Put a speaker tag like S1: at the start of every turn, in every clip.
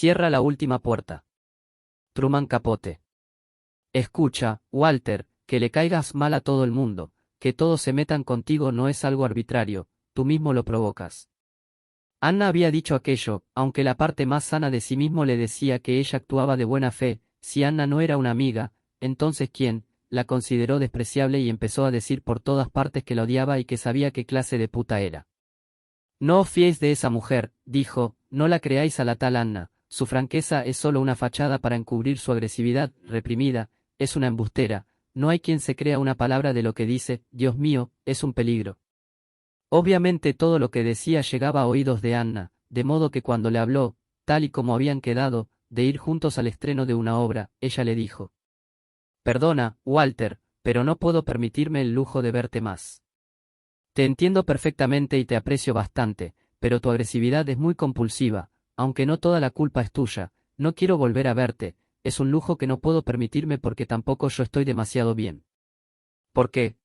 S1: Cierra la última puerta. Truman Capote. Escucha, Walter, que le caigas mal a todo el mundo, que todos se metan contigo no es algo arbitrario, tú mismo lo provocas. Anna había dicho aquello, aunque la parte más sana de sí mismo le decía que ella actuaba de buena fe. Si Anna no era una amiga, entonces ¿quién? La consideró despreciable y empezó a decir por todas partes que la odiaba y que sabía qué clase de puta era. No os fiéis de esa mujer, dijo, no la creáis a la tal Anna, su franqueza es solo una fachada para encubrir su agresividad reprimida, es una embustera, no hay quien se crea una palabra de lo que dice, Dios mío, es un peligro. Obviamente todo lo que decía llegaba a oídos de Anna, de modo que cuando le habló, tal y como habían quedado, de ir juntos al estreno de una obra, ella le dijo: Perdona, Walter, pero no puedo permitirme el lujo de verte más. Te entiendo perfectamente y te aprecio bastante, pero tu agresividad es muy compulsiva, aunque no toda la culpa es tuya, no quiero volver a verte, es un lujo que no puedo permitirme porque tampoco yo estoy demasiado bien. ¿Por qué?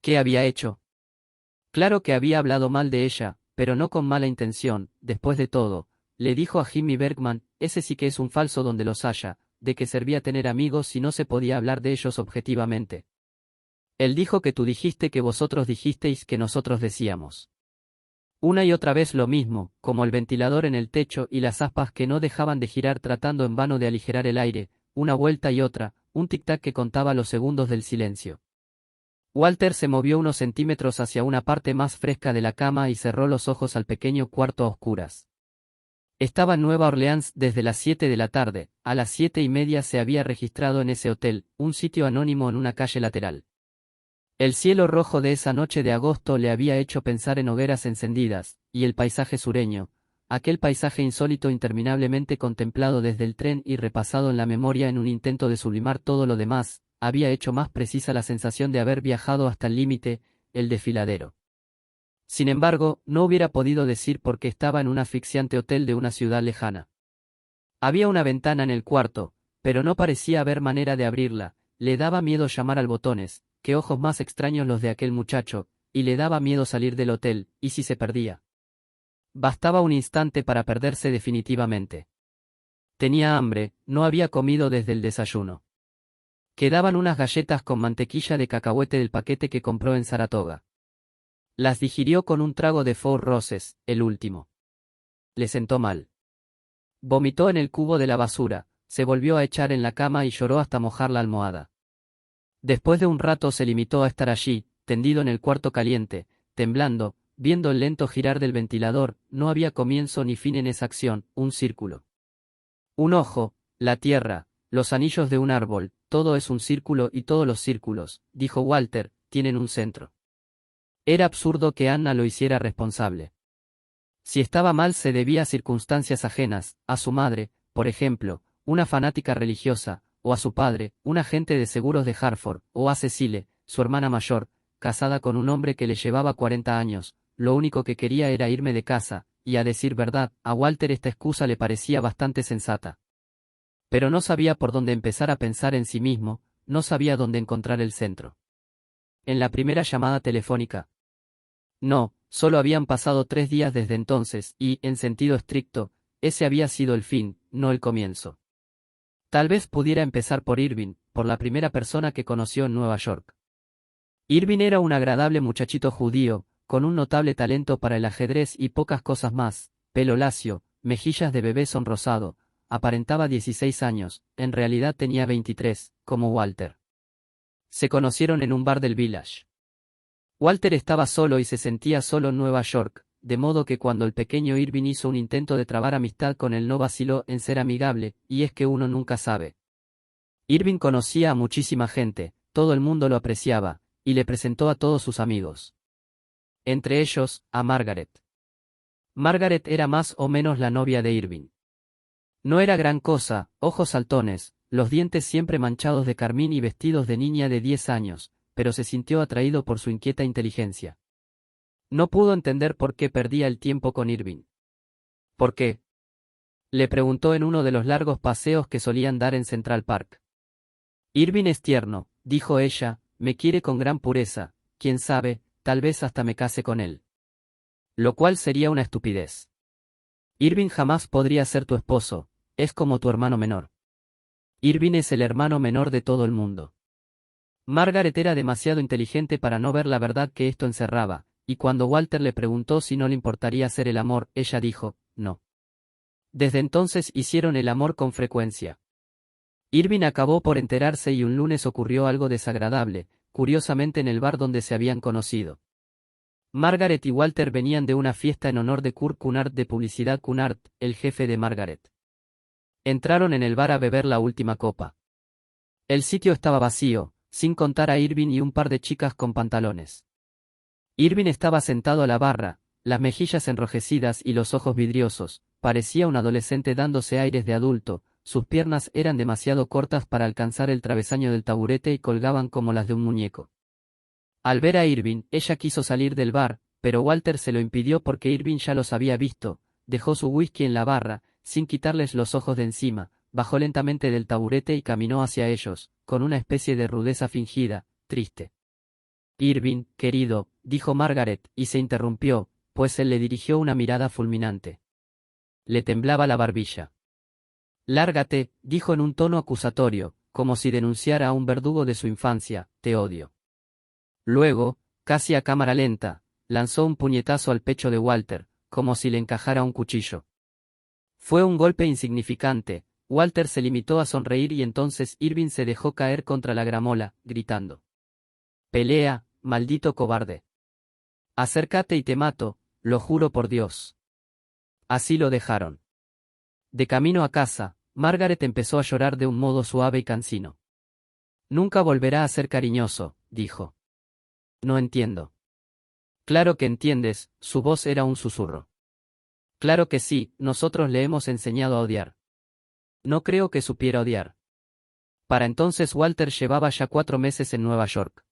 S1: ¿Qué había hecho? Claro que había hablado mal de ella, pero no con mala intención, después de todo, le dijo a Jimmy Bergman, ese sí que es un falso donde los haya, de que servía tener amigos si no se podía hablar de ellos objetivamente. Él dijo que tú dijiste que vosotros dijisteis que nosotros decíamos. Una y otra vez lo mismo, como el ventilador en el techo y las aspas que no dejaban de girar tratando en vano de aligerar el aire, una vuelta y otra, un tic-tac que contaba los segundos del silencio. Walter se movió unos centímetros hacia una parte más fresca de la cama y cerró los ojos al pequeño cuarto a oscuras. Estaba en Nueva Orleans desde las 7 de la tarde, a las 7:30 se había registrado en ese hotel, un sitio anónimo en una calle lateral. El cielo rojo de esa noche de agosto le había hecho pensar en hogueras encendidas, y el paisaje sureño, aquel paisaje insólito interminablemente contemplado desde el tren y repasado en la memoria en un intento de sublimar todo lo demás, había hecho más precisa la sensación de haber viajado hasta el límite, el desfiladero. Sin embargo, no hubiera podido decir por qué estaba en un asfixiante hotel de una ciudad lejana. Había una ventana en el cuarto, pero no parecía haber manera de abrirla, le daba miedo llamar al botones, qué ojos más extraños los de aquel muchacho, y le daba miedo salir del hotel, y si se perdía. Bastaba un instante para perderse definitivamente. Tenía hambre, no había comido desde el desayuno. Quedaban unas galletas con mantequilla de cacahuete del paquete que compró en Saratoga. Las digirió con un trago de Four Roses, el último. Le sentó mal. Vomitó en el cubo de la basura, se volvió a echar en la cama y lloró hasta mojar la almohada. Después de un rato se limitó a estar allí, tendido en el cuarto caliente, temblando, viendo el lento girar del ventilador, no había comienzo ni fin en esa acción, un círculo. Un ojo, la tierra, los anillos de un árbol, todo es un círculo y todos los círculos, dijo Walter, tienen un centro. Era absurdo que Anna lo hiciera responsable. Si estaba mal se debía a circunstancias ajenas, a su madre, por ejemplo, una fanática religiosa, o a su padre, un agente de seguros de Hartford, o a Cecile, su hermana mayor, casada con un hombre que le llevaba 40 años, lo único que quería era irme de casa, y a decir verdad, a Walter esta excusa le parecía bastante sensata. Pero no sabía por dónde empezar a pensar en sí mismo, no sabía dónde encontrar el centro. En la primera llamada telefónica. No, solo habían pasado 3 días desde entonces, y, en sentido estricto, ese había sido el fin, no el comienzo. Tal vez pudiera empezar por Irving, por la primera persona que conoció en Nueva York. Irving era un agradable muchachito judío, con un notable talento para el ajedrez y pocas cosas más, pelo lacio, mejillas de bebé sonrosado, aparentaba 16 años, en realidad tenía 23, como Walter. Se conocieron en un bar del Village. Walter estaba solo y se sentía solo en Nueva York, de modo que cuando el pequeño Irving hizo un intento de trabar amistad con él no vaciló en ser amigable, y es que uno nunca sabe. Irving conocía a muchísima gente, todo el mundo lo apreciaba, y le presentó a todos sus amigos. Entre ellos, a Margaret. Margaret era más o menos la novia de Irving. No era gran cosa, ojos saltones, los dientes siempre manchados de carmín y vestidos de niña de 10 años, pero se sintió atraído por su inquieta inteligencia. No pudo entender por qué perdía el tiempo con Irving. ¿Por qué? Le preguntó en uno de los largos paseos que solían dar en Central Park. Irving es tierno, dijo ella, me quiere con gran pureza, quién sabe, tal vez hasta me case con él. Lo cual sería una estupidez. Irving jamás podría ser tu esposo, es como tu hermano menor. Irving es el hermano menor de todo el mundo. Margaret era demasiado inteligente para no ver la verdad que esto encerraba, y cuando Walter le preguntó si no le importaría hacer el amor, ella dijo, no. Desde entonces hicieron el amor con frecuencia. Irving acabó por enterarse y un lunes ocurrió algo desagradable, curiosamente en el bar donde se habían conocido. Margaret y Walter venían de una fiesta en honor de Kurt Cunard de Publicidad Cunard, el jefe de Margaret. Entraron en el bar a beber la última copa. El sitio estaba vacío, sin contar a Irving y un par de chicas con pantalones. Irving estaba sentado a la barra, las mejillas enrojecidas y los ojos vidriosos, parecía un adolescente dándose aires de adulto, sus piernas eran demasiado cortas para alcanzar el travesaño del taburete y colgaban como las de un muñeco. Al ver a Irving, ella quiso salir del bar, pero Walter se lo impidió porque Irving ya los había visto, dejó su whisky en la barra, sin quitarles los ojos de encima, bajó lentamente del taburete y caminó hacia ellos, con una especie de rudeza fingida, triste. Irving, querido, dijo Margaret, y se interrumpió, pues él le dirigió una mirada fulminante. Le temblaba la barbilla. Lárgate, dijo en un tono acusatorio, como si denunciara a un verdugo de su infancia, te odio. Luego, casi a cámara lenta, lanzó un puñetazo al pecho de Walter, como si le encajara un cuchillo. Fue un golpe insignificante, Walter se limitó a sonreír y entonces Irving se dejó caer contra la gramola, gritando. Pelea, maldito cobarde. Acércate y te mato, lo juro por Dios. Así lo dejaron. De camino a casa, Margaret empezó a llorar de un modo suave y cansino. Nunca volverá a ser cariñoso, dijo. No entiendo. Claro que entiendes, su voz era un susurro. Claro que sí, nosotros le hemos enseñado a odiar. No creo que supiera odiar. Para entonces Walter llevaba ya 4 meses en Nueva York.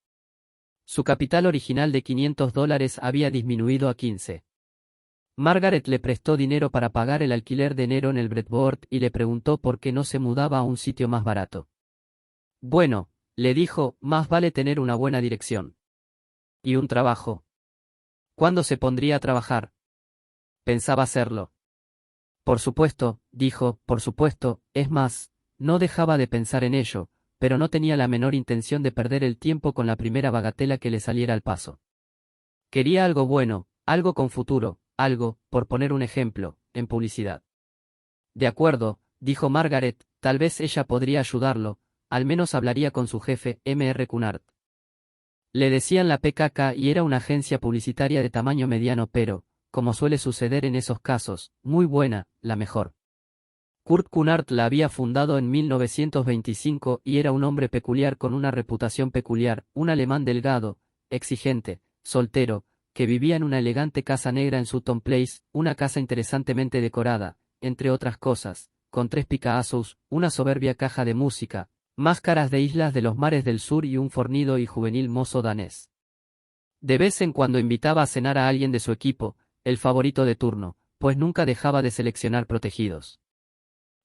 S1: Su capital original de $500 había disminuido a 15. Margaret le prestó dinero para pagar el alquiler de enero en el Breadboard y le preguntó por qué no se mudaba a un sitio más barato. Bueno, le dijo, más vale tener una buena dirección. ¿Y un trabajo? ¿Cuándo se pondría a trabajar? Pensaba hacerlo. Por supuesto, dijo, por supuesto, es más, no dejaba de pensar en ello, pero no tenía la menor intención de perder el tiempo con la primera bagatela que le saliera al paso. Quería algo bueno, algo con futuro, algo, por poner un ejemplo, en publicidad. De acuerdo, dijo Margaret, tal vez ella podría ayudarlo, al menos hablaría con su jefe, M.R. Cunard. Le decían la PKK y era una agencia publicitaria de tamaño mediano pero, como suele suceder en esos casos, muy buena, la mejor. Kurt Cunard la había fundado en 1925 y era un hombre peculiar con una reputación peculiar, un alemán delgado, exigente, soltero, que vivía en una elegante casa negra en Sutton Place, una casa interesantemente decorada, entre otras cosas, con 3 Picassos, una soberbia caja de música, máscaras de islas de los mares del sur y un fornido y juvenil mozo danés. De vez en cuando invitaba a cenar a alguien de su equipo, el favorito de turno, pues nunca dejaba de seleccionar protegidos.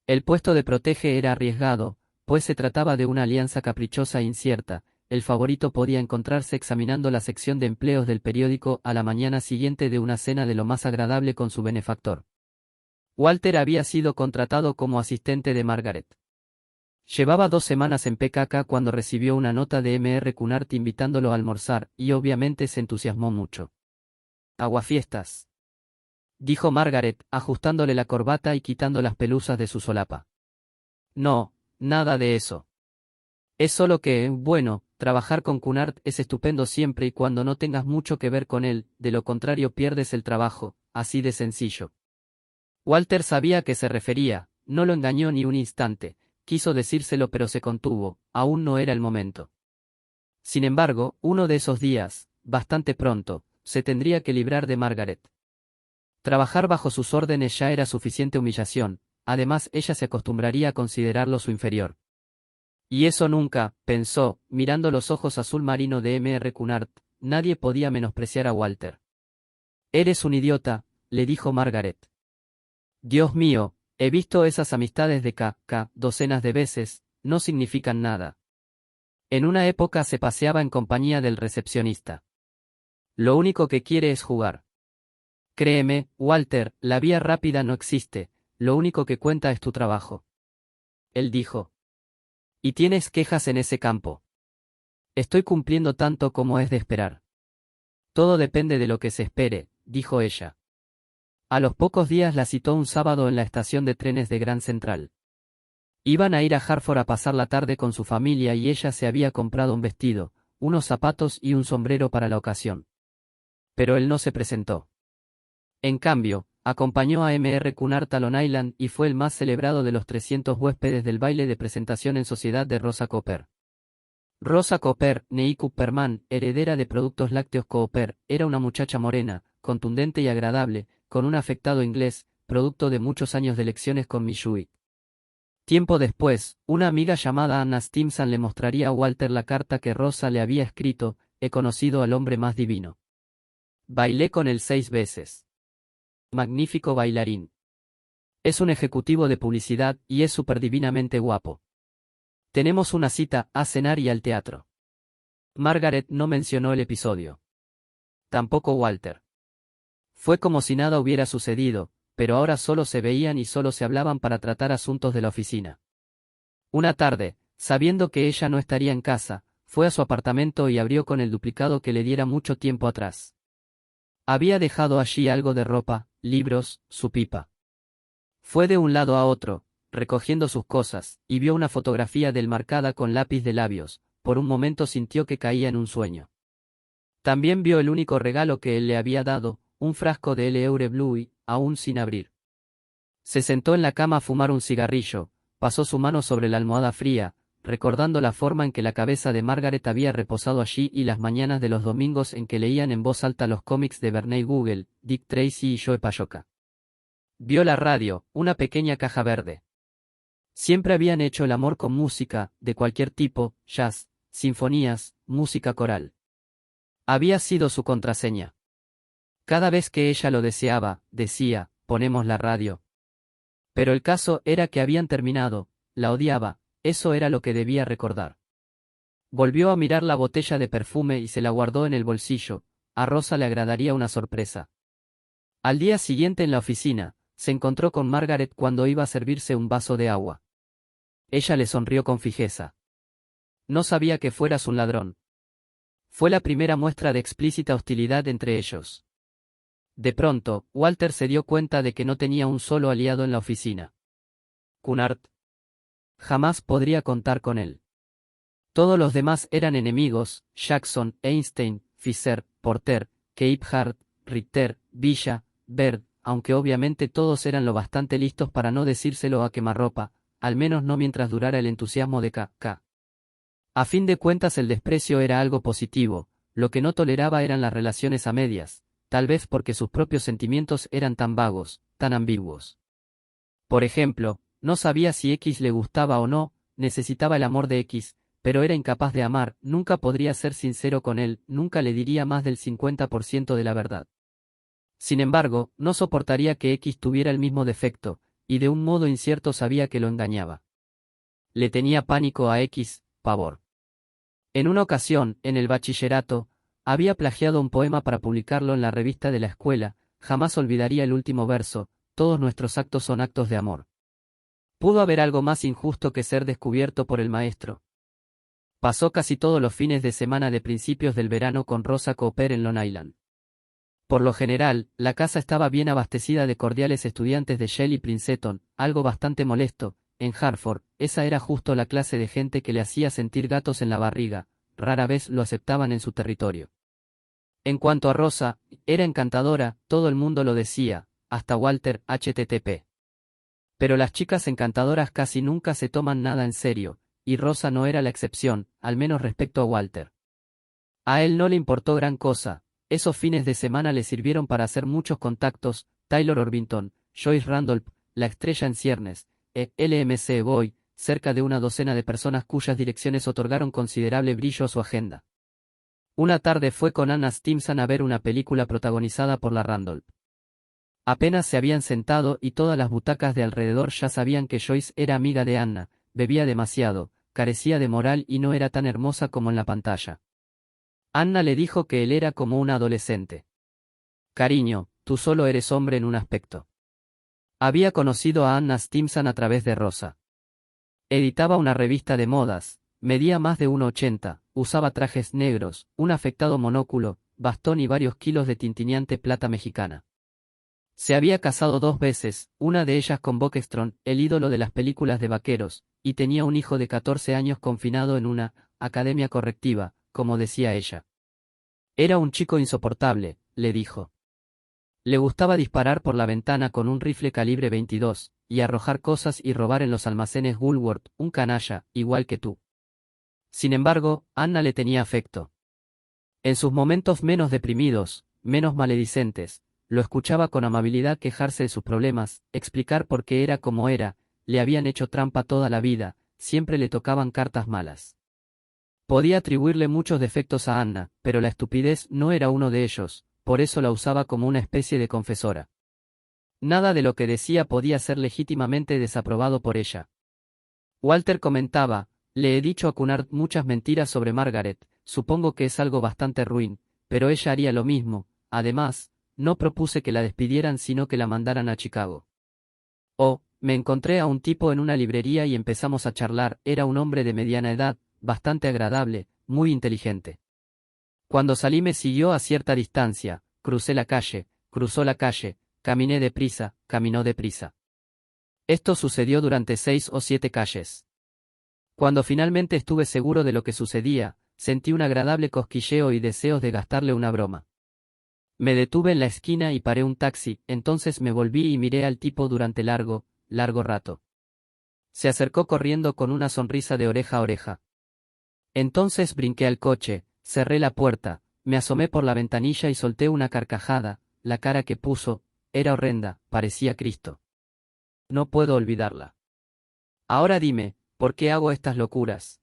S1: El puesto de protege era arriesgado, pues se trataba de una alianza caprichosa e incierta. El favorito podía encontrarse examinando la sección de empleos del periódico a la mañana siguiente de una cena de lo más agradable con su benefactor. Walter había sido contratado como asistente de Margaret. Llevaba 2 semanas en PKK cuando recibió una nota de M.R. Cunard invitándolo a almorzar, y obviamente se entusiasmó mucho. Aguafiestas, dijo Margaret, ajustándole la corbata y quitando las pelusas de su solapa. No, nada de eso. Es solo que, bueno, trabajar con Cunard es estupendo siempre y cuando no tengas mucho que ver con él, de lo contrario pierdes el trabajo, así de sencillo. Walter sabía a qué se refería, no lo engañó ni un instante, quiso decírselo pero se contuvo, aún no era el momento. Sin embargo, uno de esos días, bastante pronto, se tendría que librar de Margaret. Trabajar bajo sus órdenes ya era suficiente humillación, además ella se acostumbraría a considerarlo su inferior. Y eso nunca, pensó, mirando los ojos azul marino de M.R. Cunard, nadie podía menospreciar a Walter. Eres un idiota, le dijo Margaret. Dios mío, he visto esas amistades de K. docenas de veces, no significan nada. En una época se paseaba en compañía del recepcionista. Lo único que quiere es jugar. Créeme, Walter, la vía rápida no existe, lo único que cuenta es tu trabajo. Él dijo. Y tienes quejas en ese campo. Estoy cumpliendo tanto como es de esperar. Todo depende de lo que se espere, dijo ella. A los pocos días la citó un sábado en la estación de trenes de Grand Central. Iban a ir a Hartford a pasar la tarde con su familia y ella se había comprado un vestido, unos zapatos y un sombrero para la ocasión. Pero él no se presentó. En cambio, acompañó a Mr. Cunard a Long Island y fue el más celebrado de los 300 huéspedes del baile de presentación en sociedad de Rosa Cooper. Rosa Cooper, née Cooperman, heredera de Productos Lácteos Cooper, era una muchacha morena, contundente y agradable, con un afectado inglés, producto de muchos años de lecciones con Mishui. Tiempo después, una amiga llamada Anna Stimson le mostraría a Walter la carta que Rosa le había escrito: he conocido al hombre más divino. Bailé con él 6 veces. Magnífico bailarín. Es un ejecutivo de publicidad y es superdivinamente guapo. Tenemos una cita, a cenar y al teatro. Margaret no mencionó el episodio. Tampoco Walter. Fue como si nada hubiera sucedido, pero ahora solo se veían y solo se hablaban para tratar asuntos de la oficina. Una tarde, sabiendo que ella no estaría en casa, fue a su apartamento y abrió con el duplicado que le diera mucho tiempo atrás. Había dejado allí algo de ropa, libros, su pipa. Fue de un lado a otro, recogiendo sus cosas, y vio una fotografía de él marcada con lápiz de labios. Por un momento sintió que caía en un sueño. También vio el único regalo que él le había dado, un frasco de L'Eure Blue, aún sin abrir. Se sentó en la cama a fumar un cigarrillo, pasó su mano sobre la almohada fría, recordando la forma en que la cabeza de Margaret había reposado allí y las mañanas de los domingos en que leían en voz alta los cómics de Barney Google, Dick Tracy y Joe Payoka. Vio la radio, una pequeña caja verde. Siempre habían hecho el amor con música, de cualquier tipo, jazz, sinfonías, música coral. Había sido su contraseña. Cada vez que ella lo deseaba, decía, ponemos la radio. Pero el caso era que habían terminado, la odiaba, eso era lo que debía recordar. Volvió a mirar la botella de perfume y se la guardó en el bolsillo. A Rosa le agradaría una sorpresa. Al día siguiente en la oficina, se encontró con Margaret cuando iba a servirse un vaso de agua. Ella le sonrió con fijeza. No sabía que fueras un ladrón. Fue la primera muestra de explícita hostilidad entre ellos. De pronto, Walter se dio cuenta de que no tenía un solo aliado en la oficina. Cunard. Jamás podría contar con él. Todos los demás eran enemigos: Jackson, Einstein, Fisher, Porter, Capehart, Ritter, Villa, Bird, aunque obviamente todos eran lo bastante listos para no decírselo a quemarropa, al menos no mientras durara el entusiasmo de K.K. A fin de cuentas el desprecio era algo positivo, lo que no toleraba eran las relaciones a medias, tal vez porque sus propios sentimientos eran tan vagos, tan ambiguos. Por ejemplo, no sabía si X le gustaba o no, necesitaba el amor de X, pero era incapaz de amar, nunca podría ser sincero con él, nunca le diría más del 50% de la verdad. Sin embargo, no soportaría que X tuviera el mismo defecto, y de un modo incierto sabía que lo engañaba. Le tenía pánico a X, pavor. En una ocasión, en el bachillerato, había plagiado un poema para publicarlo en la revista de la escuela. Jamás olvidaría el último verso: todos nuestros actos son actos de amor. ¿Pudo haber algo más injusto que ser descubierto por el maestro? Pasó casi todos los fines de semana de principios del verano con Rosa Cooper en Long Island. Por lo general, la casa estaba bien abastecida de cordiales estudiantes de Yale y Princeton, algo bastante molesto. En Hartford, esa era justo la clase de gente que le hacía sentir gatos en la barriga, rara vez lo aceptaban en su territorio. En cuanto a Rosa, era encantadora, todo el mundo lo decía, hasta Walter, http. Pero las chicas encantadoras casi nunca se toman nada en serio, y Rosa no era la excepción, al menos respecto a Walter. A él no le importó gran cosa, esos fines de semana le sirvieron para hacer muchos contactos: Taylor Orvington, Joyce Randolph, la estrella en ciernes, LMC Boy, cerca de una docena de personas cuyas direcciones otorgaron considerable brillo a su agenda. Una tarde fue con Anna Stimson a ver una película protagonizada por la Randolph. Apenas se habían sentado y todas las butacas de alrededor ya sabían que Joyce era amiga de Anna, bebía demasiado, carecía de moral y no era tan hermosa como en la pantalla. Anna le dijo que él era como un adolescente. Cariño, tú solo eres hombre en un aspecto. Había conocido a Anna Stimson a través de Rosa. Editaba una revista de modas, medía más de 1,80, usaba trajes negros, un afectado monóculo, bastón y varios kilos de tintineante plata mexicana. Se había casado 2 veces, una de ellas con Buckstrom, el ídolo de las películas de vaqueros, y tenía un hijo de 14 años confinado en una academia correctiva, como decía ella. Era un chico insoportable, le dijo. Le gustaba disparar por la ventana con un rifle calibre 22, y arrojar cosas y robar en los almacenes Woolworth, un canalla, igual que tú. Sin embargo, Anna le tenía afecto. En sus momentos menos deprimidos, menos maledicentes, lo escuchaba con amabilidad quejarse de sus problemas, explicar por qué era como era, le habían hecho trampa toda la vida, siempre le tocaban cartas malas. Podía atribuirle muchos defectos a Anna, pero la estupidez no era uno de ellos, por eso la usaba como una especie de confesora. Nada de lo que decía podía ser legítimamente desaprobado por ella. Walter comentaba, le he dicho a Cunard muchas mentiras sobre Margaret, supongo que es algo bastante ruin, pero ella haría lo mismo, además, no propuse que la despidieran sino que la mandaran a Chicago. Oh, me encontré a un tipo en una librería y empezamos a charlar, era un hombre de mediana edad, bastante agradable, muy inteligente. Cuando salí me siguió a cierta distancia, crucé la calle, cruzó la calle, caminé deprisa, caminó deprisa. Esto sucedió durante 6 o 7 calles. Cuando finalmente estuve seguro de lo que sucedía, sentí un agradable cosquilleo y deseos de gastarle una broma. Me detuve en la esquina y paré un taxi, entonces me volví y miré al tipo durante largo rato. Se acercó corriendo con una sonrisa de oreja a oreja. Entonces brinqué al coche, cerré la puerta, me asomé por la ventanilla y solté una carcajada, la cara que puso, era horrenda, parecía Cristo. No puedo olvidarla. Ahora dime, ¿por qué hago estas locuras?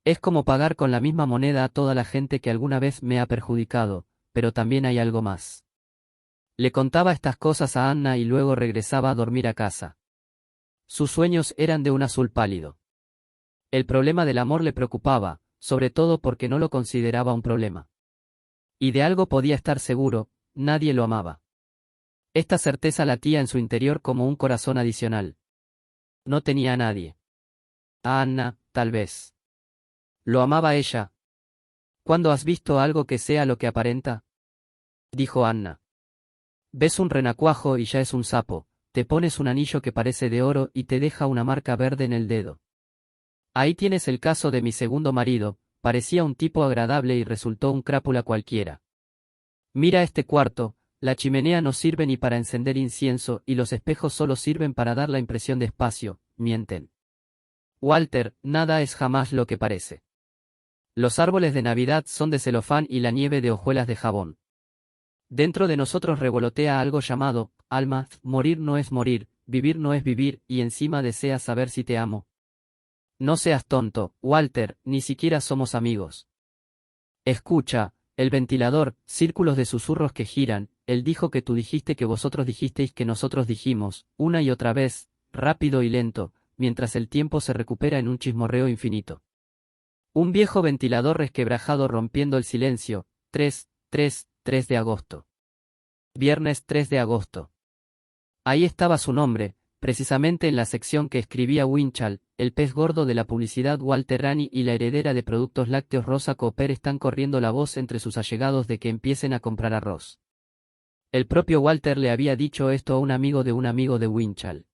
S1: Es como pagar con la misma moneda a toda la gente que alguna vez me ha perjudicado, pero también hay algo más. Le contaba estas cosas a Anna y luego regresaba a dormir a casa. Sus sueños eran de un azul pálido. El problema del amor le preocupaba, sobre todo porque no lo consideraba un problema. Y de algo podía estar seguro, nadie lo amaba. Esta certeza latía en su interior como un corazón adicional. No tenía a nadie. A Anna, tal vez. ¿Lo amaba ella? ¿Cuándo has visto algo que sea lo que aparenta? Dijo Anna. Ves un renacuajo y ya es un sapo, te pones un anillo que parece de oro y te deja una marca verde en el dedo. Ahí tienes el caso de mi segundo marido, parecía un tipo agradable y resultó un crápula cualquiera. Mira este cuarto, la chimenea no sirve ni para encender incienso y los espejos solo sirven para dar la impresión de espacio, mienten. Walter, nada es jamás lo que parece. Los árboles de Navidad son de celofán y la nieve de hojuelas de jabón. Dentro de nosotros revolotea algo llamado, alma, morir no es morir, vivir no es vivir, y encima deseas saber si te amo. No seas tonto, Walter, ni siquiera somos amigos. Escucha, el ventilador, círculos de susurros que giran, él dijo que tú dijiste que vosotros dijisteis que nosotros dijimos, una y otra vez, rápido y lento, mientras el tiempo se recupera en un chismorreo infinito. Un viejo ventilador resquebrajado rompiendo el silencio, 3 de agosto. Viernes 3 de agosto. Ahí estaba su nombre, precisamente en la sección que escribía Winchell, el pez gordo de la publicidad Walter Rani y la heredera de productos lácteos Rosa Cooper están corriendo la voz entre sus allegados de que empiecen a comprar arroz. El propio Walter le había dicho esto a un amigo de Winchell.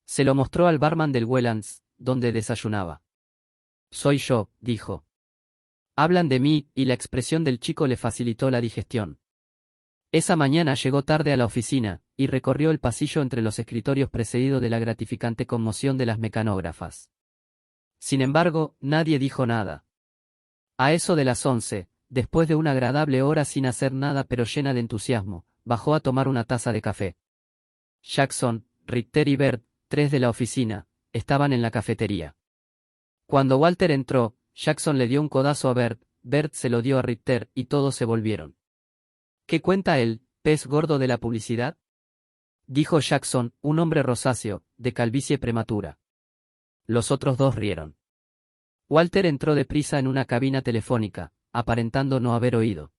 S1: Se lo mostró al barman del Wellands, donde desayunaba. Soy yo, dijo. Hablan de mí, y la expresión del chico le facilitó la digestión. Esa mañana llegó tarde a la oficina, y recorrió el pasillo entre los escritorios precedido de la gratificante conmoción de las mecanógrafas. Sin embargo, nadie dijo nada. A eso de las 11, después de una agradable hora sin hacer nada pero llena de entusiasmo, bajó a tomar una taza de café. Jackson, Ritter y Bert, 3 de la oficina, estaban en la cafetería. Cuando Walter entró, Jackson le dio un codazo a Bert, Bert se lo dio a Ritter y todos se volvieron. ¿Qué cuenta el pez gordo de la publicidad? Dijo Jackson, un hombre rosáceo, de calvicie prematura. Los otros dos rieron. Walter entró deprisa en una cabina telefónica, aparentando no haber oído.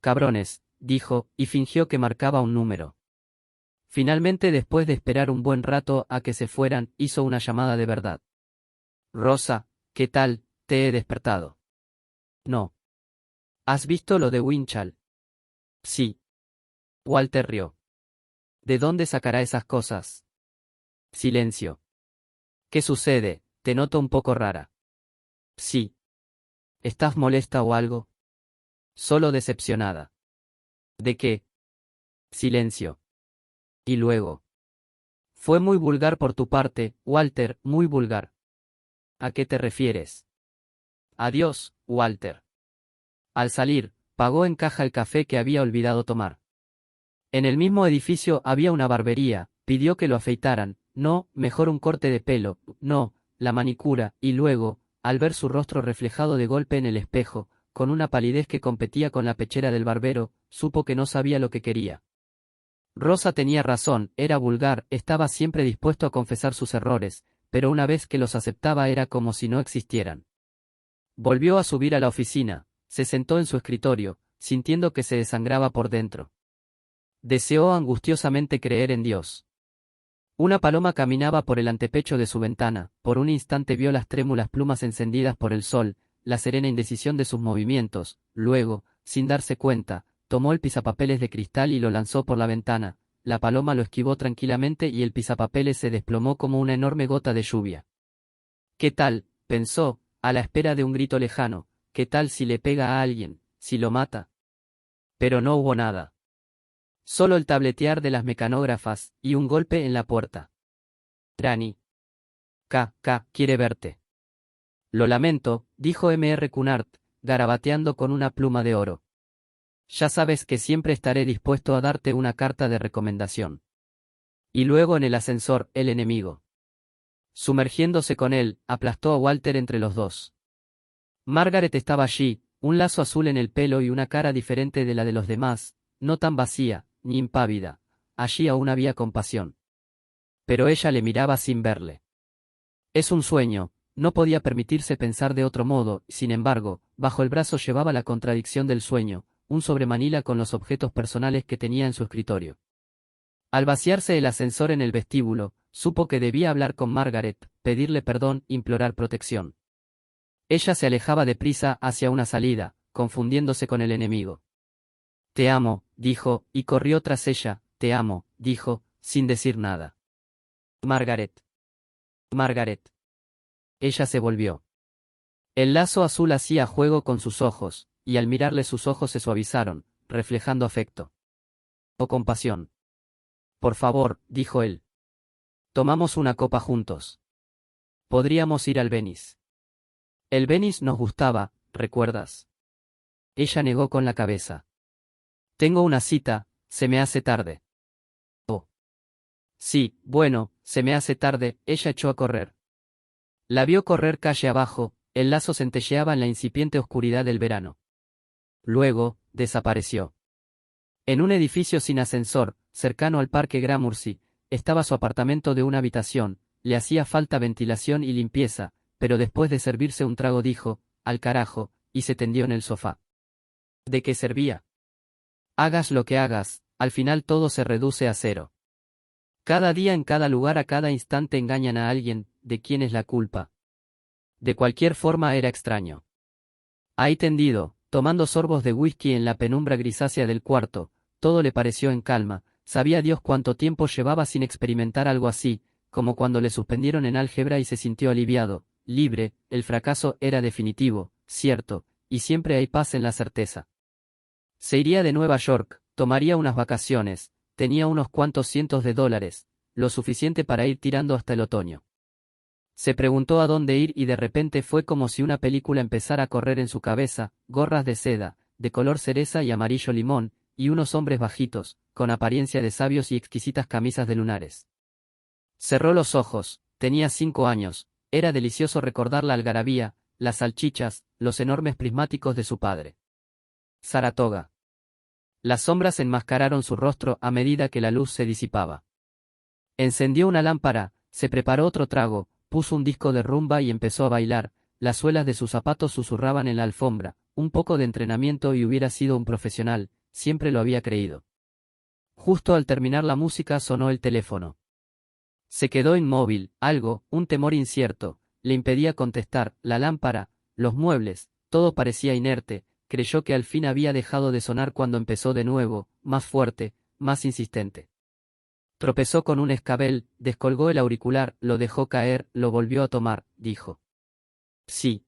S1: Cabrones, dijo, y fingió que marcaba un número. Finalmente, después de esperar un buen rato a que se fueran, hizo una llamada de verdad. Rosa, ¿qué tal? ¿Te he despertado? No. ¿Has visto lo de Winchell? Sí. Walter rió. ¿De dónde sacará esas cosas? Silencio. ¿Qué sucede? Te noto un poco rara. Sí. ¿Estás molesta o algo? Solo decepcionada. ¿De qué? Silencio. Y luego. Fue muy vulgar por tu parte, Walter, muy vulgar. ¿A qué te refieres? Adiós, Walter. Al salir, pagó en caja el café que había olvidado tomar. En el mismo edificio había una barbería, pidió que lo afeitaran, no, mejor un corte de pelo, no, la manicura, y luego, al ver su rostro reflejado de golpe en el espejo, con una palidez que competía con la pechera del barbero, supo que no sabía lo que quería. Rosa tenía razón, era vulgar, estaba siempre dispuesto a confesar sus errores, pero una vez que los aceptaba era como si no existieran. Volvió a subir a la oficina, se sentó en su escritorio, sintiendo que se desangraba por dentro. Deseó angustiosamente creer en Dios. Una paloma caminaba por el antepecho de su ventana, por un instante vio las trémulas plumas encendidas por el sol, la serena indecisión de sus movimientos, luego, sin darse cuenta, tomó el pisapapeles de cristal y lo lanzó por la ventana, la paloma lo esquivó tranquilamente y el pisapapeles se desplomó como una enorme gota de lluvia. ¿Qué tal? Pensó, a la espera de un grito lejano, ¿qué tal si le pega a alguien, si lo mata? Pero no hubo nada. Solo el tabletear de las mecanógrafas, y un golpe en la puerta. Granny. Quiere verte. Lo lamento, dijo M.R. Cunard, garabateando con una pluma de oro. Ya sabes que siempre estaré dispuesto a darte una carta de recomendación. Y luego en el ascensor, el enemigo. Sumergiéndose con él, aplastó a Walter entre los dos. Margaret estaba allí, un lazo azul en el pelo y una cara diferente de la de los demás, no tan vacía, ni impávida. Allí aún había compasión. Pero ella le miraba sin verle. Es un sueño, no podía permitirse pensar de otro modo, sin embargo, bajo el brazo llevaba la contradicción del sueño, un sobremanila con los objetos personales que tenía en su escritorio. Al vaciarse el ascensor en el vestíbulo, supo que debía hablar con Margaret, pedirle perdón, implorar protección. Ella se alejaba deprisa hacia una salida, confundiéndose con el enemigo. Te amo, dijo, y corrió tras ella, te amo, dijo, sin decir nada. Margaret. Margaret. Ella se volvió. El lazo azul hacía juego con sus ojos, y al mirarle sus ojos se suavizaron, reflejando afecto. O compasión. Por favor, dijo él. Tomamos una copa juntos. Podríamos ir al Venice. El Venice nos gustaba, ¿recuerdas? Ella negó con la cabeza. Tengo una cita, se me hace tarde. Oh. Sí, bueno, se me hace tarde, ella echó a correr. La vio correr calle abajo, el lazo centelleaba en la incipiente oscuridad del verano. Luego, desapareció. En un edificio sin ascensor, cercano al Parque Gramercy, estaba su apartamento de una habitación, le hacía falta ventilación y limpieza, pero después de servirse un trago dijo, al carajo, y se tendió en el sofá. ¿De qué servía? Hagas lo que hagas, al final todo se reduce a cero. Cada día en cada lugar a cada instante engañan a alguien, ¿de quién es la culpa? De cualquier forma era extraño. Ahí tendido, tomando sorbos de whisky en la penumbra grisácea del cuarto, todo le pareció en calma, sabía Dios cuánto tiempo llevaba sin experimentar algo así, como cuando le suspendieron en álgebra y se sintió aliviado, libre, el fracaso era definitivo, cierto, y siempre hay paz en la certeza. Se iría de Nueva York, tomaría unas vacaciones, tenía unos cuantos cientos de dólares, lo suficiente para ir tirando hasta el otoño. Se preguntó a dónde ir y de repente fue como si una película empezara a correr en su cabeza, gorras de seda, de color cereza y amarillo limón, y unos hombres bajitos, con apariencia de sabios y exquisitas camisas de lunares. Cerró los ojos, tenía 5 años, era delicioso recordar la algarabía, las salchichas, los enormes prismáticos de su padre. Saratoga. Las sombras enmascararon su rostro a medida que la luz se disipaba. Encendió una lámpara, se preparó otro trago, puso un disco de rumba y empezó a bailar, las suelas de sus zapatos susurraban en la alfombra, un poco de entrenamiento y hubiera sido un profesional, siempre lo había creído. Justo al terminar la música sonó el teléfono. Se quedó inmóvil, un temor incierto, le impedía contestar, la lámpara, los muebles, todo parecía inerte, creyó que al fin había dejado de sonar cuando empezó de nuevo, más fuerte, más insistente. Tropezó con un escabel, descolgó el auricular, lo dejó caer, lo volvió a tomar, dijo. Sí.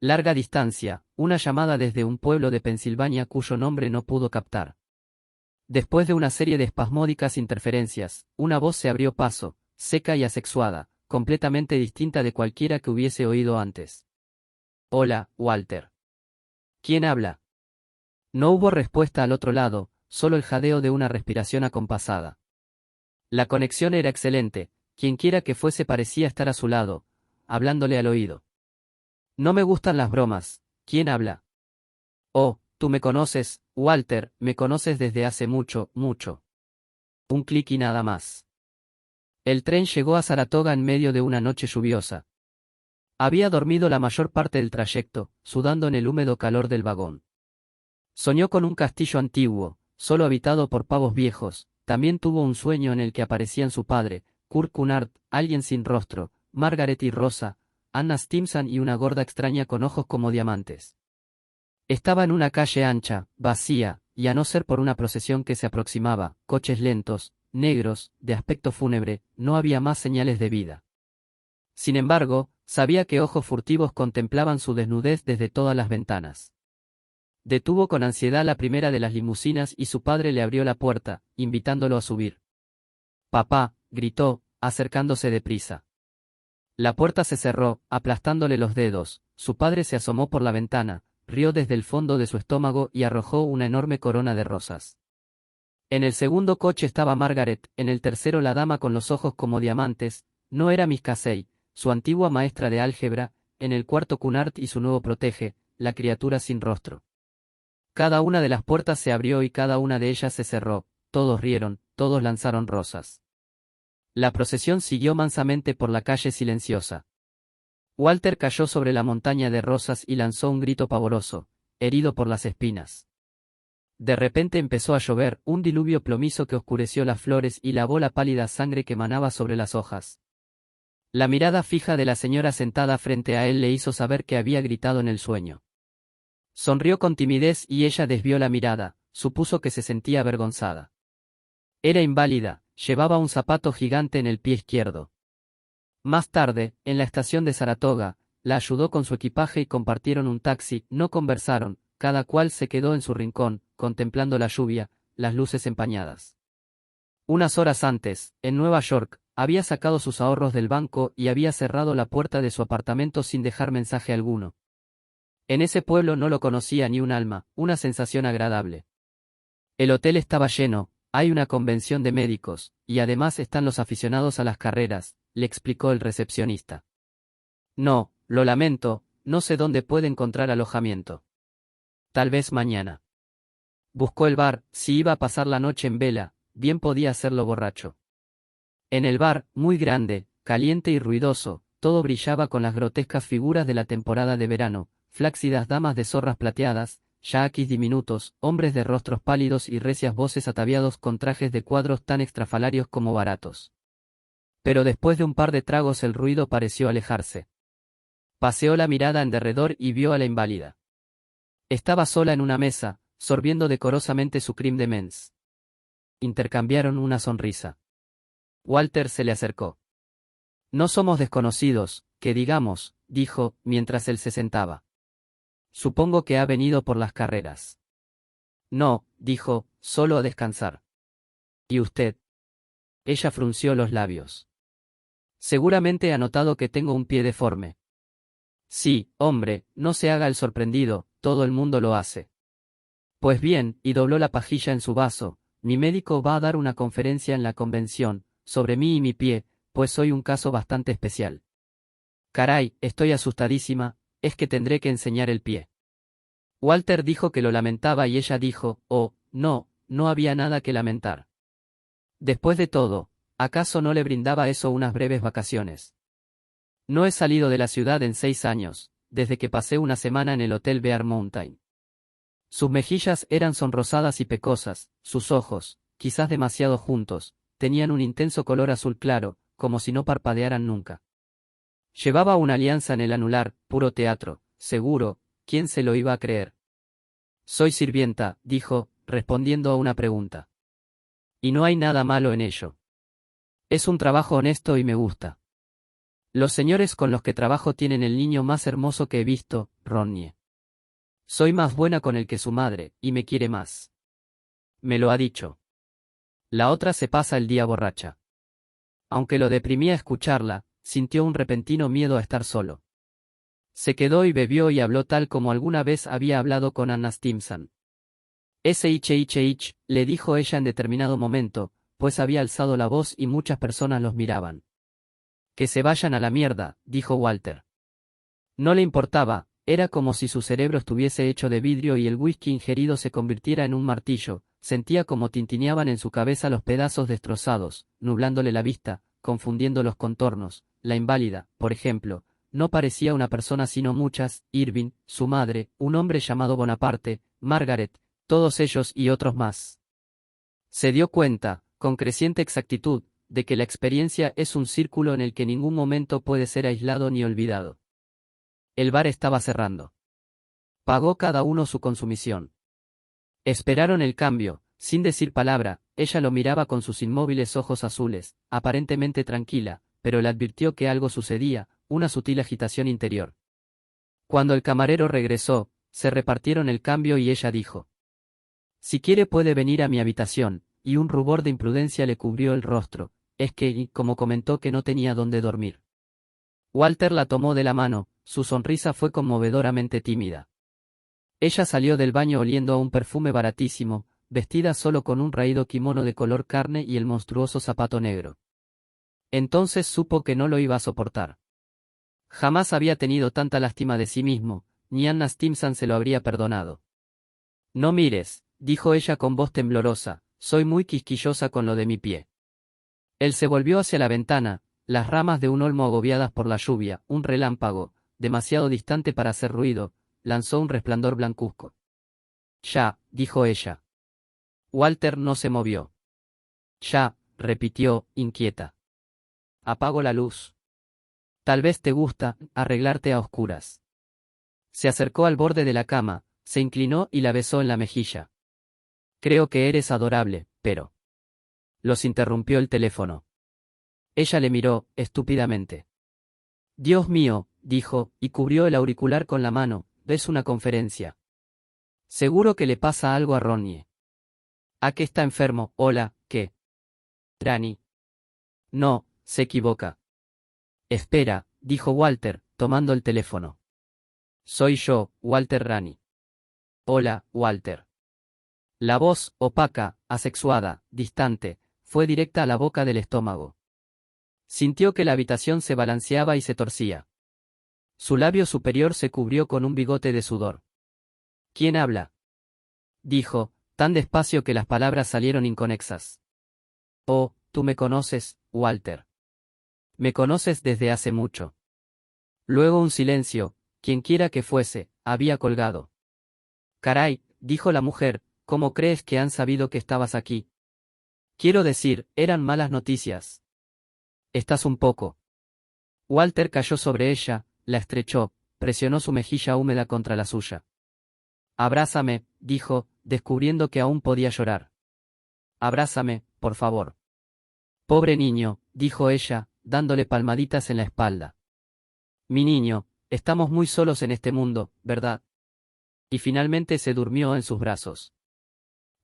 S1: Larga distancia, una llamada desde un pueblo de Pensilvania cuyo nombre no pudo captar. Después de una serie de espasmódicas interferencias, una voz se abrió paso, seca y asexuada, completamente distinta de cualquiera que hubiese oído antes. Hola, Walter. ¿Quién habla? No hubo respuesta al otro lado, solo el jadeo de una respiración acompasada. La conexión era excelente, quienquiera que fuese parecía estar a su lado, hablándole al oído. No me gustan las bromas, ¿quién habla? Oh, tú me conoces, Walter, me conoces desde hace mucho, mucho. Un clic y nada más. El tren llegó a Saratoga en medio de una noche lluviosa. Había dormido la mayor parte del trayecto, sudando en el húmedo calor del vagón. Soñó con un castillo antiguo, solo habitado por pavos viejos. También tuvo un sueño en el que aparecían su padre, Kurt Cunard, alguien sin rostro, Margaret y Rosa, Anna Stimson y una gorda extraña con ojos como diamantes. Estaba en una calle ancha, vacía, y a no ser por una procesión que se aproximaba, coches lentos, negros, de aspecto fúnebre, no había más señales de vida. Sin embargo, sabía que ojos furtivos contemplaban su desnudez desde todas las ventanas. Detuvo con ansiedad la primera de las limusinas y su padre le abrió la puerta, invitándolo a subir. «Papá», gritó, acercándose deprisa. La puerta se cerró, aplastándole los dedos. Su padre se asomó por la ventana, rió desde el fondo de su estómago y arrojó una enorme corona de rosas. En el segundo coche estaba Margaret, en el tercero la dama con los ojos como diamantes, no era Miss Casey, su antigua maestra de álgebra, en el cuarto Cunard y su nuevo protege, la criatura sin rostro. Cada una de las puertas se abrió y cada una de ellas se cerró, todos rieron, todos lanzaron rosas. La procesión siguió mansamente por la calle silenciosa. Walter cayó sobre la montaña de rosas y lanzó un grito pavoroso, herido por las espinas. De repente empezó a llover, un diluvio plomizo que oscureció las flores y lavó la pálida sangre que manaba sobre las hojas. La mirada fija de la señora sentada frente a él le hizo saber que había gritado en el sueño. Sonrió con timidez y ella desvió la mirada, supuso que se sentía avergonzada. Era inválida, llevaba un zapato gigante en el pie izquierdo. Más tarde, en la estación de Saratoga, la ayudó con su equipaje y compartieron un taxi, no conversaron, cada cual se quedó en su rincón, contemplando la lluvia, las luces empañadas. Unas horas antes, en Nueva York, había sacado sus ahorros del banco y había cerrado la puerta de su apartamento sin dejar mensaje alguno. En ese pueblo no lo conocía ni un alma, una sensación agradable. El hotel estaba lleno, hay una convención de médicos, y además están los aficionados a las carreras, le explicó el recepcionista. No, lo lamento, no sé dónde puede encontrar alojamiento. Tal vez mañana. Buscó el bar, si iba a pasar la noche en vela, bien podía hacerlo borracho. En el bar, muy grande, caliente y ruidoso, todo brillaba con las grotescas figuras de la temporada de verano, flácidas damas de zorras plateadas, yaquis diminutos, hombres de rostros pálidos y recias voces ataviados con trajes de cuadros tan extrafalarios como baratos. Pero después de un par de tragos el ruido pareció alejarse. Paseó la mirada en derredor y vio a la inválida. Estaba sola en una mesa, sorbiendo decorosamente su crème de menthe. Intercambiaron una sonrisa. Walter se le acercó. No somos desconocidos, que digamos, dijo, mientras él se sentaba. Supongo que ha venido por las carreras. No, dijo, solo a descansar. ¿Y usted? Ella frunció los labios. Seguramente ha notado que tengo un pie deforme. Sí, hombre, no se haga el sorprendido, todo el mundo lo hace. Pues bien, y dobló la pajilla en su vaso, mi médico va a dar una conferencia en la convención, sobre mí y mi pie, pues soy un caso bastante especial. Caray, estoy asustadísima, es que tendré que enseñar el pie. Walter dijo que lo lamentaba y ella dijo, oh, no, no había nada que lamentar. Después de todo, ¿acaso no le brindaba eso unas breves vacaciones? No he salido de la ciudad en 6 años, desde que pasé una semana en el Hotel Bear Mountain. Sus mejillas eran sonrosadas y pecosas, sus ojos, quizás demasiado juntos, tenían un intenso color azul claro, como si no parpadearan nunca. Llevaba una alianza en el anular, puro teatro, seguro, ¿quién se lo iba a creer? Soy sirvienta, dijo, respondiendo a una pregunta. Y no hay nada malo en ello. Es un trabajo honesto y me gusta. Los señores con los que trabajo tienen el niño más hermoso que he visto, Ronnie. Soy más buena con él que su madre, y me quiere más. Me lo ha dicho. La otra se pasa el día borracha. Aunque lo deprimía escucharla, sintió un repentino miedo a estar solo. Se quedó y bebió y habló tal como alguna vez había hablado con Anna Stimson. Le dijo ella en determinado momento, pues había alzado la voz y muchas personas los miraban. Que se vayan a la mierda, dijo Walter. No le importaba, era como si su cerebro estuviese hecho de vidrio y el whisky ingerido se convirtiera en un martillo, sentía como tintineaban en su cabeza los pedazos destrozados, nublándole la vista, confundiendo los contornos. La inválida, por ejemplo, no parecía una persona sino muchas, Irving, su madre, un hombre llamado Bonaparte, Margaret, todos ellos y otros más. Se dio cuenta, con creciente exactitud, de que la experiencia es un círculo en el que ningún momento puede ser aislado ni olvidado. El bar estaba cerrando. Pagó cada uno su consumición. Esperaron el cambio, sin decir palabra, ella lo miraba con sus inmóviles ojos azules, aparentemente tranquila, pero le advirtió que algo sucedía, una sutil agitación interior. Cuando el camarero regresó, se repartieron el cambio y ella dijo: si quiere puede venir a mi habitación, y un rubor de imprudencia le cubrió el rostro, es que, como comentó que no tenía dónde dormir. Walter la tomó de la mano, su sonrisa fue conmovedoramente tímida. Ella salió del baño oliendo a un perfume baratísimo, vestida solo con un raído kimono de color carne y el monstruoso zapato negro. Entonces supo que no lo iba a soportar. Jamás había tenido tanta lástima de sí mismo, ni Anna Stimson se lo habría perdonado. No mires, dijo ella con voz temblorosa, soy muy quisquillosa con lo de mi pie. Él se volvió hacia la ventana, las ramas de un olmo agobiadas por la lluvia, un relámpago, demasiado distante para hacer ruido, lanzó un resplandor blancuzco. Ya, dijo ella. Walter no se movió. Ya, repitió, inquieta. Apago la luz. Tal vez te gusta arreglarte a oscuras. Se acercó al borde de la cama, se inclinó y la besó en la mejilla. Creo que eres adorable, pero... Los interrumpió el teléfono. Ella le miró, estúpidamente. Dios mío, dijo, y cubrió el auricular con la mano, ¿ves una conferencia? Seguro que le pasa algo a Ronnie. ¿A qué está enfermo? Hola, ¿qué? Rani. No, se equivoca. Espera, dijo Walter, tomando el teléfono. Soy yo, Walter Rani. Hola, Walter. La voz, opaca, asexuada, distante, fue directa a la boca del estómago. Sintió que la habitación se balanceaba y se torcía. Su labio superior se cubrió con un bigote de sudor. ¿Quién habla? Dijo, tan despacio que las palabras salieron inconexas. Oh, tú me conoces, Walter. Me conoces desde hace mucho. Luego un silencio, quienquiera que fuese, había colgado. Caray, dijo la mujer, ¿cómo crees que han sabido que estabas aquí? Quiero decir, eran malas noticias. Estás un poco. Walter cayó sobre ella, la estrechó, presionó su mejilla húmeda contra la suya. Abrázame, dijo, descubriendo que aún podía llorar. Abrázame, por favor. Pobre niño, dijo ella, dándole palmaditas en la espalda. Mi niño, estamos muy solos en este mundo, ¿verdad? Y finalmente se durmió en sus brazos.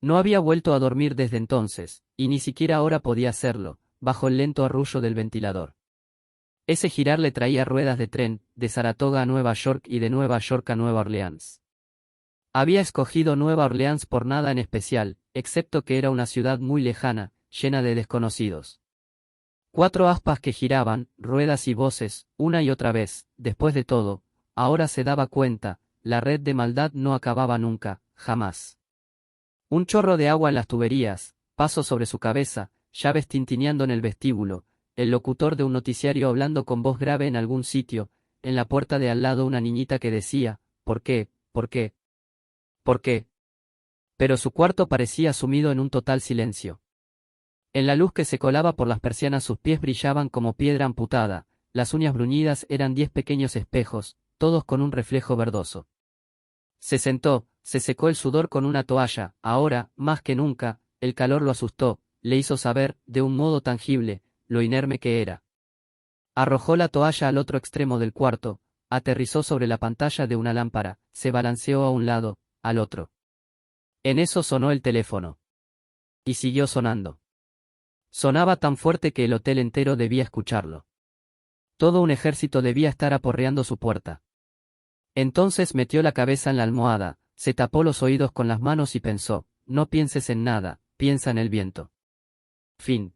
S1: No había vuelto a dormir desde entonces, y ni siquiera ahora podía hacerlo, bajo el lento arrullo del ventilador. Ese girar le traía ruedas de tren, de Saratoga a Nueva York y de Nueva York a Nueva Orleans. Había escogido Nueva Orleans por nada en especial, excepto que era una ciudad muy lejana, llena de desconocidos. 4 aspas que giraban, ruedas y voces, una y otra vez, después de todo, ahora se daba cuenta, la red de maldad no acababa nunca, jamás. Un chorro de agua en las tuberías, pasos sobre su cabeza, llaves tintineando en el vestíbulo, el locutor de un noticiario hablando con voz grave en algún sitio, en la puerta de al lado una niñita que decía, ¿por qué? ¿Por qué? ¿Por qué? Pero su cuarto parecía sumido en un total silencio. En la luz que se colaba por las persianas sus pies brillaban como piedra amputada, las uñas bruñidas eran 10 pequeños espejos, todos con un reflejo verdoso. Se sentó, se secó el sudor con una toalla, ahora, más que nunca, el calor lo asustó, le hizo saber, de un modo tangible, lo inerme que era. Arrojó la toalla al otro extremo del cuarto, aterrizó sobre la pantalla de una lámpara, se balanceó a un lado, al otro. En eso sonó el teléfono. Y siguió sonando. Sonaba tan fuerte que el hotel entero debía escucharlo. Todo un ejército debía estar aporreando su puerta. Entonces metió la cabeza en la almohada, se tapó los oídos con las manos y pensó, no pienses en nada, piensa en el viento. Fin.